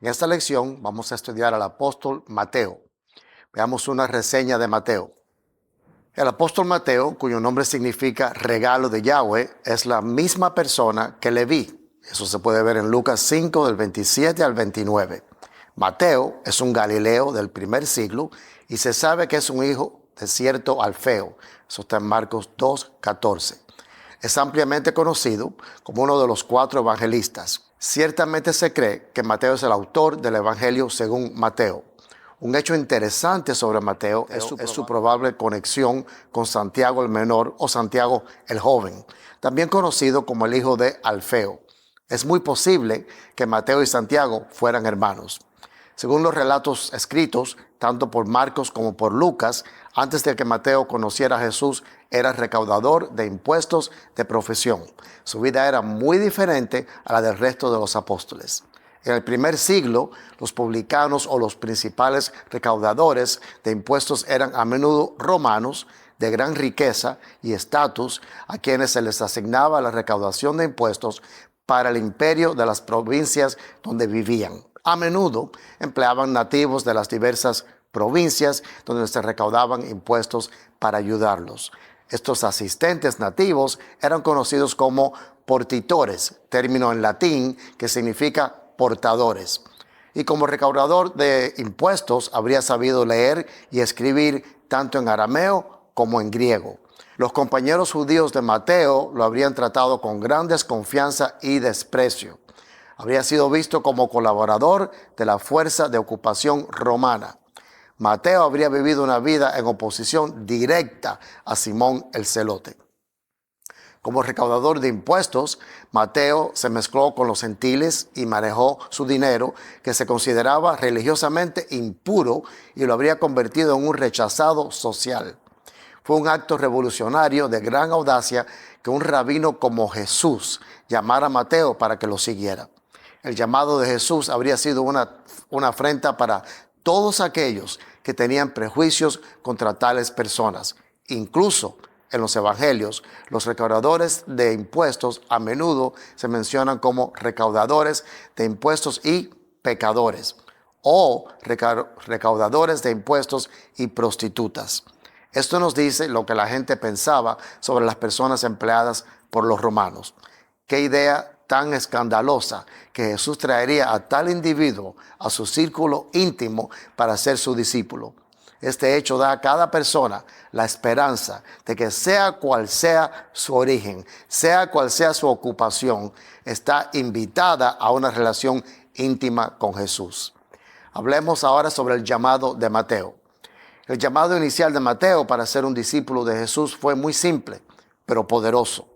En esta lección vamos a estudiar al apóstol Mateo. Veamos una reseña de Mateo. El apóstol Mateo, cuyo nombre significa regalo de Yahweh, es la misma persona que Leví. Eso se puede ver en Lucas 5, del 27 al 29. Mateo es un galileo del primer siglo y se sabe que es un hijo de cierto Alfeo. Eso está en Marcos 2, 14. Es ampliamente conocido como uno de los 4 evangelistas. Ciertamente se cree que Mateo es el autor del Evangelio según Mateo. Un hecho interesante sobre Mateo es su probable conexión con Santiago el Menor o Santiago el Joven, también conocido como el hijo de Alfeo. Es muy posible que Mateo y Santiago fueran hermanos. Según los relatos escritos, tanto por Marcos como por Lucas, antes de que Mateo conociera a Jesús, era recaudador de impuestos de profesión. Su vida era muy diferente a la del resto de los apóstoles. En el primer siglo, los publicanos o los principales recaudadores de impuestos eran a menudo romanos de gran riqueza y estatus, a quienes se les asignaba la recaudación de impuestos para el imperio de las provincias donde vivían. A menudo empleaban nativos de las diversas provincias donde se recaudaban impuestos para ayudarlos. Estos asistentes nativos eran conocidos como portitores, término en latín que significa portadores. Y como recaudador de impuestos habría sabido leer y escribir tanto en arameo como en griego. Los compañeros judíos de Mateo lo habrían tratado con gran desconfianza y desprecio. Habría sido visto como colaborador de la fuerza de ocupación romana. Mateo habría vivido una vida en oposición directa a Simón el Celote. Como recaudador de impuestos, Mateo se mezcló con los gentiles y manejó su dinero, que se consideraba religiosamente impuro, y lo habría convertido en un rechazado social. Fue un acto revolucionario de gran audacia que un rabino como Jesús llamara a Mateo para que lo siguiera. El llamado de Jesús habría sido una afrenta para todos aquellos que tenían prejuicios contra tales personas. Incluso en los evangelios, los recaudadores de impuestos a menudo se mencionan como recaudadores de impuestos y pecadores, o recaudadores de impuestos y prostitutas. Esto nos dice lo que la gente pensaba sobre las personas empleadas por los romanos. ¿Qué idea tan escandalosa que Jesús traería a tal individuo a su círculo íntimo para ser su discípulo? Este hecho da a cada persona la esperanza de que sea cual sea su origen, sea cual sea su ocupación, está invitada a una relación íntima con Jesús. Hablemos ahora sobre el llamado de Mateo. El llamado inicial de Mateo para ser un discípulo de Jesús fue muy simple, pero poderoso.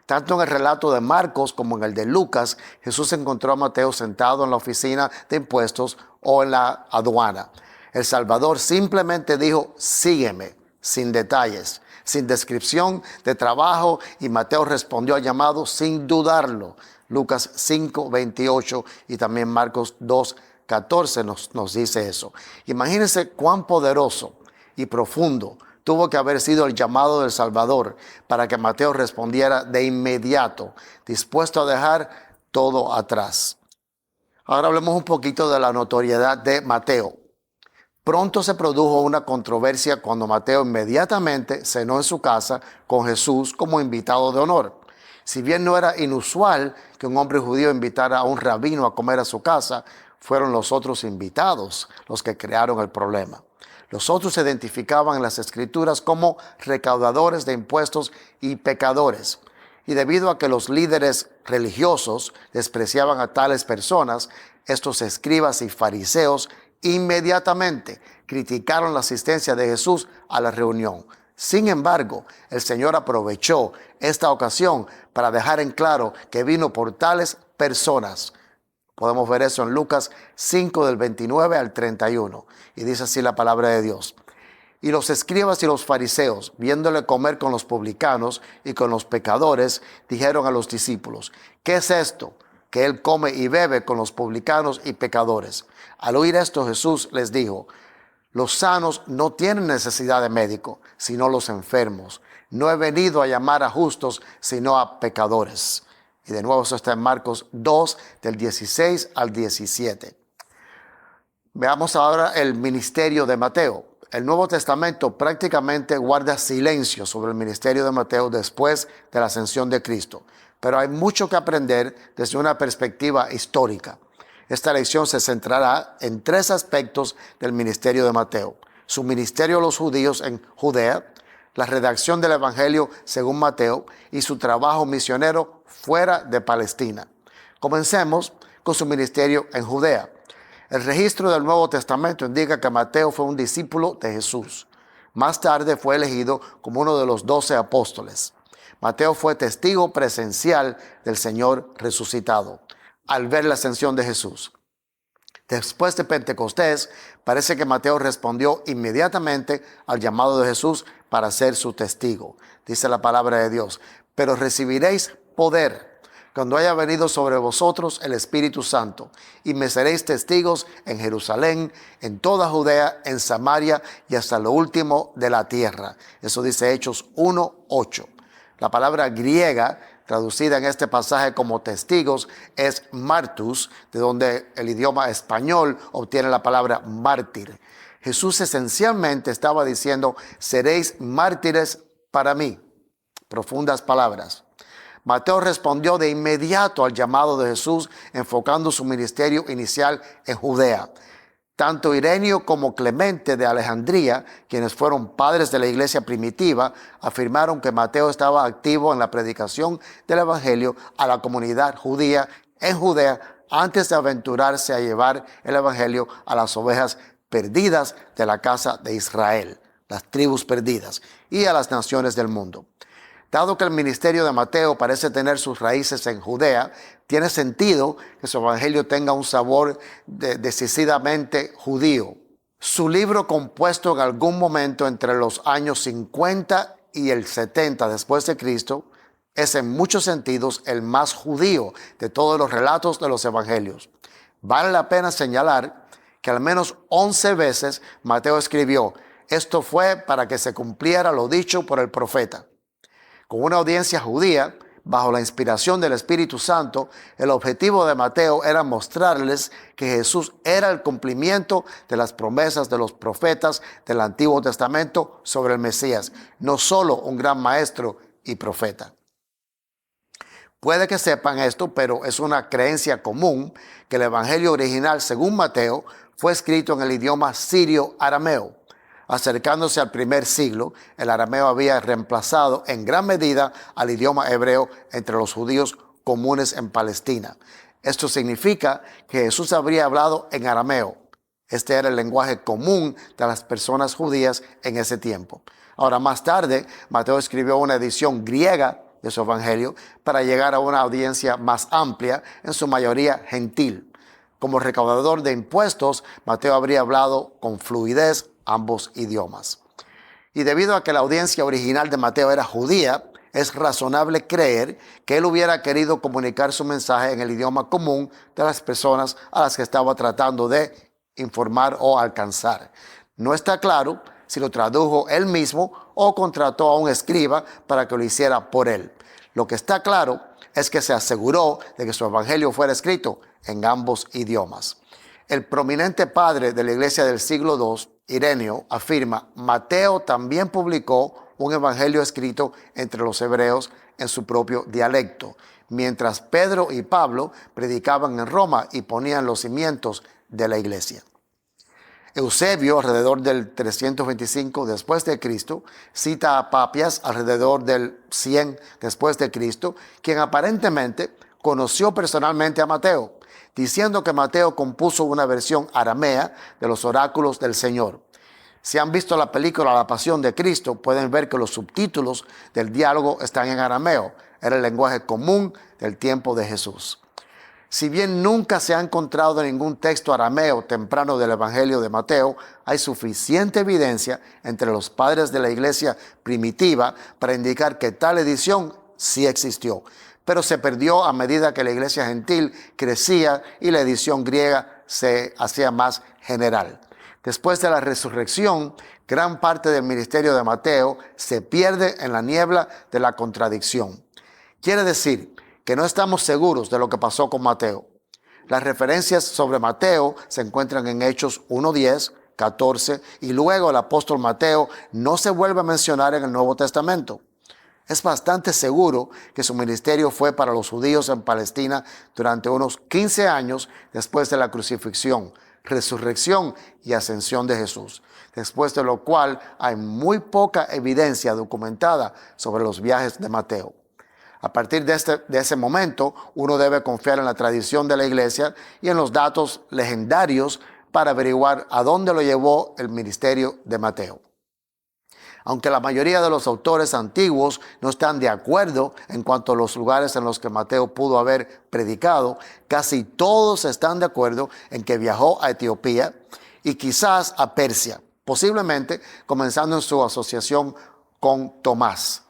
Tanto en el relato de Marcos como en el de Lucas, Jesús encontró a Mateo sentado en la oficina de impuestos o en la aduana. El Salvador simplemente dijo, sígueme, sin detalles, sin descripción de trabajo, y Mateo respondió al llamado sin dudarlo. Lucas 5, 28 y también Marcos 2, 14 nos dice eso. Imagínense cuán poderoso y profundo tuvo que haber sido el llamado del Salvador para que Mateo respondiera de inmediato, dispuesto a dejar todo atrás. Ahora hablemos un poquito de la notoriedad de Mateo. Pronto se produjo una controversia cuando Mateo inmediatamente cenó en su casa con Jesús como invitado de honor. Si bien no era inusual que un hombre judío invitara a un rabino a comer a su casa, fueron los otros invitados los que crearon el problema. Los otros se identificaban en las Escrituras como recaudadores de impuestos y pecadores. Y debido a que los líderes religiosos despreciaban a tales personas, estos escribas y fariseos inmediatamente criticaron la asistencia de Jesús a la reunión. Sin embargo, el Señor aprovechó esta ocasión para dejar en claro que vino por tales personas. Podemos ver eso en Lucas 5 del 29 al 31. Y dice así la palabra de Dios. Y los escribas y los fariseos, viéndole comer con los publicanos y con los pecadores, dijeron a los discípulos, ¿qué es esto? Que él come y bebe con los publicanos y pecadores. Al oír esto, Jesús les dijo, los sanos no tienen necesidad de médico, sino los enfermos. No he venido a llamar a justos, sino a pecadores. Y de nuevo eso está en Marcos 2, del 16 al 17. Veamos ahora el ministerio de Mateo. El Nuevo Testamento prácticamente guarda silencio sobre el ministerio de Mateo después de la ascensión de Cristo, pero hay mucho que aprender desde una perspectiva histórica. Esta lección se centrará en tres aspectos del ministerio de Mateo: su ministerio a los judíos en Judea, la redacción del Evangelio según Mateo y su trabajo misionero fuera de Palestina. Comencemos con su ministerio en Judea. El registro del Nuevo Testamento indica que Mateo fue un discípulo de Jesús. Más tarde fue elegido como uno de los 12 apóstoles. Mateo fue testigo presencial del Señor resucitado al ver la ascensión de Jesús. Después de Pentecostés, parece que Mateo respondió inmediatamente al llamado de Jesús para ser su testigo. Dice la palabra de Dios: pero recibiréis poder cuando haya venido sobre vosotros el Espíritu Santo, y me seréis testigos en Jerusalén, en toda Judea, en Samaria y hasta lo último de la tierra. Eso dice Hechos 1:8. La palabra griega traducida en este pasaje como testigos es martus, de donde el idioma español obtiene la palabra mártir. Jesús esencialmente estaba diciendo: seréis mártires para mí. Profundas palabras. Mateo respondió de inmediato al llamado de Jesús, enfocando su ministerio inicial en Judea. Tanto Ireneo como Clemente de Alejandría, quienes fueron padres de la iglesia primitiva, afirmaron que Mateo estaba activo en la predicación del Evangelio a la comunidad judía en Judea antes de aventurarse a llevar el Evangelio a las ovejas perdidas de la casa de Israel, las tribus perdidas, y a las naciones del mundo. Dado que el ministerio de Mateo parece tener sus raíces en Judea, tiene sentido que su evangelio tenga un sabor decisivamente judío. Su libro, compuesto en algún momento entre los años 50 y el 70 después de Cristo, es en muchos sentidos el más judío de todos los relatos de los evangelios. Vale la pena señalar que al menos 11 veces Mateo escribió: esto fue para que se cumpliera lo dicho por el profeta. Con una audiencia judía, bajo la inspiración del Espíritu Santo, el objetivo de Mateo era mostrarles que Jesús era el cumplimiento de las promesas de los profetas del Antiguo Testamento sobre el Mesías, no solo un gran maestro y profeta. Puede que sepan esto, pero es una creencia común que el Evangelio original, según Mateo, fue escrito en el idioma sirio-arameo. Acercándose al primer siglo, el arameo había reemplazado en gran medida al idioma hebreo entre los judíos comunes en Palestina. Esto significa que Jesús habría hablado en arameo. Este era el lenguaje común de las personas judías en ese tiempo. Ahora, más tarde, Mateo escribió una edición griega de su evangelio para llegar a una audiencia más amplia, en su mayoría gentil. Como recaudador de impuestos, Mateo habría hablado con fluidez ambos idiomas. Y debido a que la audiencia original de Mateo era judía, es razonable creer que él hubiera querido comunicar su mensaje en el idioma común de las personas a las que estaba tratando de informar o alcanzar. No está claro si lo tradujo él mismo o contrató a un escriba para que lo hiciera por él. Lo que está claro es que se aseguró de que su evangelio fuera escrito en ambos idiomas. El prominente padre de la iglesia del siglo II, Ireneo, afirma: Mateo también publicó un evangelio escrito entre los hebreos en su propio dialecto, mientras Pedro y Pablo predicaban en Roma y ponían los cimientos de la iglesia. Eusebio, alrededor del 325 después de Cristo, cita a Papias alrededor del 100 después de Cristo, quien aparentemente conoció personalmente a Mateo, diciendo que Mateo compuso una versión aramea de los oráculos del Señor. Si han visto la película La Pasión de Cristo, pueden ver que los subtítulos del diálogo están en arameo. Era el lenguaje común del tiempo de Jesús. Si bien nunca se ha encontrado ningún texto arameo temprano del Evangelio de Mateo, hay suficiente evidencia entre los padres de la iglesia primitiva para indicar que tal edición sí existió, pero se perdió a medida que la iglesia gentil crecía y la edición griega se hacía más general. Después de la resurrección, gran parte del ministerio de Mateo se pierde en la niebla de la contradicción. Quiere decir que no estamos seguros de lo que pasó con Mateo. Las referencias sobre Mateo se encuentran en Hechos 1:10, 14, y luego el apóstol Mateo no se vuelve a mencionar en el Nuevo Testamento. Es bastante seguro que su ministerio fue para los judíos en Palestina durante unos 15 años después de la crucifixión, resurrección y ascensión de Jesús, después de lo cual hay muy poca evidencia documentada sobre los viajes de Mateo. A partir de ese momento, uno debe confiar en la tradición de la iglesia y en los datos legendarios para averiguar a dónde lo llevó el ministerio de Mateo. Aunque la mayoría de los autores antiguos no están de acuerdo en cuanto a los lugares en los que Mateo pudo haber predicado, casi todos están de acuerdo en que viajó a Etiopía y quizás a Persia, posiblemente comenzando en su asociación con Tomás.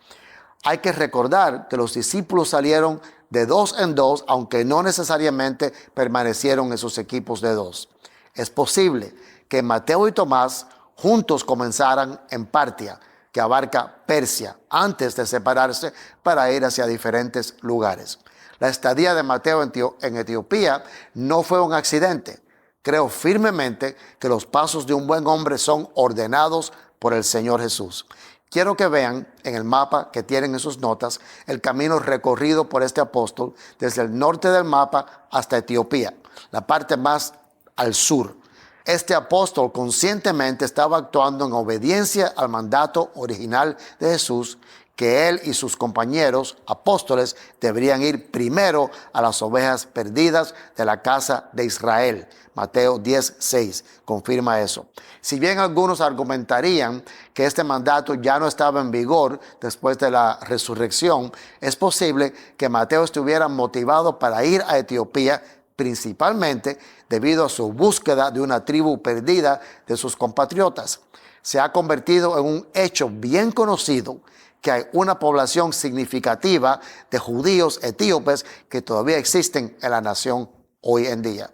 Hay que recordar que los discípulos salieron de 2 en 2, aunque no necesariamente permanecieron en sus equipos de 2. Es posible que Mateo y Tomás juntos comenzaran en Partia, que abarca Persia, antes de separarse para ir hacia diferentes lugares. La estadía de Mateo en Etiopía no fue un accidente. Creo firmemente que los pasos de un buen hombre son ordenados por el Señor Jesús. Quiero que vean en el mapa que tienen en sus notas el camino recorrido por este apóstol desde el norte del mapa hasta Etiopía, la parte más al sur. Este apóstol conscientemente estaba actuando en obediencia al mandato original de Jesús, que él y sus compañeros apóstoles deberían ir primero a las ovejas perdidas de la casa de Israel. Mateo 10:6 confirma eso. Si bien algunos argumentarían que este mandato ya no estaba en vigor después de la resurrección, es posible que Mateo estuviera motivado para ir a Etiopía principalmente debido a su búsqueda de una tribu perdida de sus compatriotas. Se ha convertido en un hecho bien conocido que hay una población significativa de judíos etíopes que todavía existen en la nación hoy en día.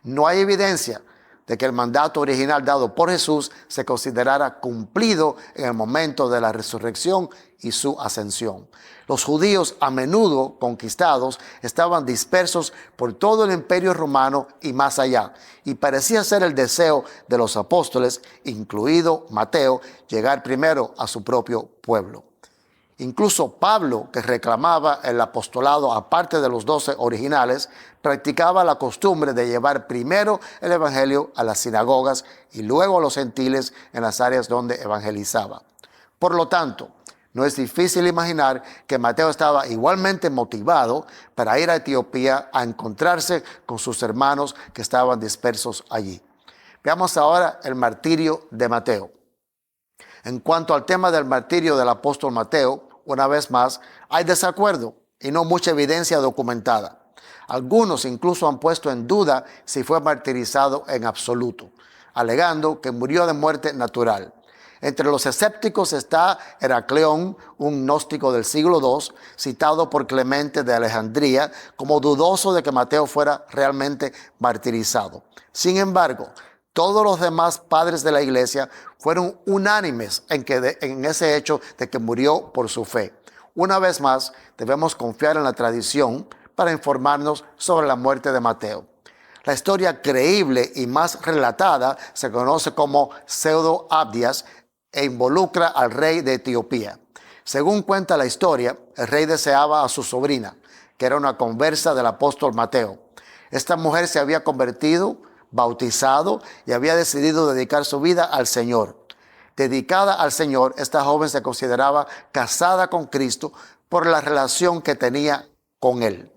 No hay evidencia de que el mandato original dado por Jesús se considerara cumplido en el momento de la resurrección y su ascensión. Los judíos, a menudo conquistados, estaban dispersos por todo el imperio romano y más allá, y parecía ser el deseo de los apóstoles, incluido Mateo, llegar primero a su propio pueblo. Incluso Pablo, que reclamaba el apostolado aparte de los 12 originales, practicaba la costumbre de llevar primero el evangelio a las sinagogas y luego a los gentiles en las áreas donde evangelizaba. Por lo tanto, no es difícil imaginar que Mateo estaba igualmente motivado para ir a Etiopía a encontrarse con sus hermanos que estaban dispersos allí. Veamos ahora el martirio de Mateo. En cuanto al tema del martirio del apóstol Mateo, una vez más, hay desacuerdo y no mucha evidencia documentada. Algunos incluso han puesto en duda si fue martirizado en absoluto, alegando que murió de muerte natural. Entre los escépticos está Heracleón, un gnóstico del siglo II, citado por Clemente de Alejandría como dudoso de que Mateo fuera realmente martirizado. Sin embargo, todos los demás padres de la iglesia fueron unánimes en ese hecho de que murió por su fe. Una vez más, debemos confiar en la tradición para informarnos sobre la muerte de Mateo. La historia creíble y más relatada se conoce como Pseudo-Abdias e involucra al rey de Etiopía. Según cuenta la historia, el rey deseaba a su sobrina, que era una conversa del apóstol Mateo. Esta mujer se había convertido, bautizado y había decidido dedicar su vida al Señor. Dedicada al Señor, esta joven se consideraba casada con Cristo por la relación que tenía con él.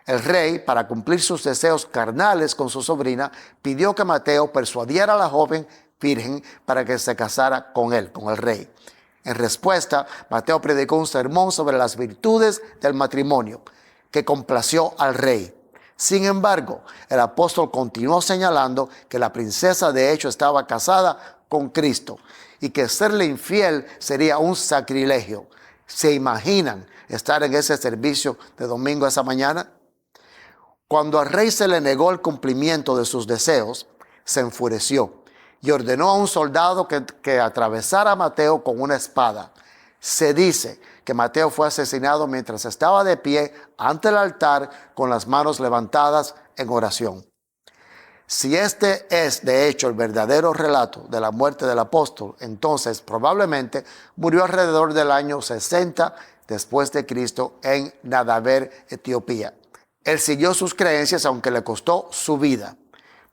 El rey, para cumplir sus deseos carnales con su sobrina, pidió que Mateo persuadiera a la joven virgen para que se casara con él, con el rey. En respuesta, Mateo predicó un sermón sobre las virtudes del matrimonio, que complació al rey. Sin embargo, el apóstol continuó señalando que la princesa de hecho estaba casada con Cristo y que serle infiel sería un sacrilegio. ¿Se imaginan estar en ese servicio de domingo esa mañana? Cuando al rey se le negó el cumplimiento de sus deseos, se enfureció y ordenó a un soldado que atravesara a Mateo con una espada. Se dice que Mateo fue asesinado mientras estaba de pie ante el altar con las manos levantadas en oración. Si este es, de hecho, el verdadero relato de la muerte del apóstol, entonces probablemente murió alrededor del año 60 después de Cristo en Nadaver, Etiopía. Él siguió sus creencias aunque le costó su vida.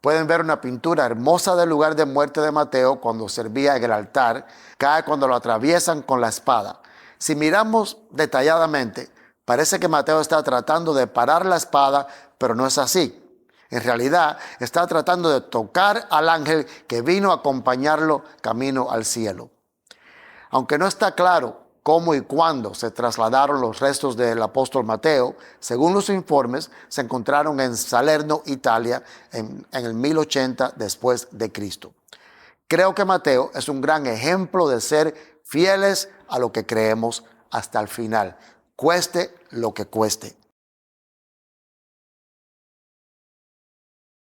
Pueden ver una pintura hermosa del lugar de muerte de Mateo cuando servía en el altar. Cae cuando lo atraviesan con la espada. Si miramos detalladamente, parece que Mateo está tratando de parar la espada, pero no es así. En realidad, está tratando de tocar al ángel que vino a acompañarlo camino al cielo. Aunque no está claro cómo y cuándo se trasladaron los restos del apóstol Mateo, según los informes, se encontraron en Salerno, Italia, en el 1080 después de Cristo. Creo que Mateo es un gran ejemplo de ser fieles a lo que creemos hasta el final, cueste lo que cueste.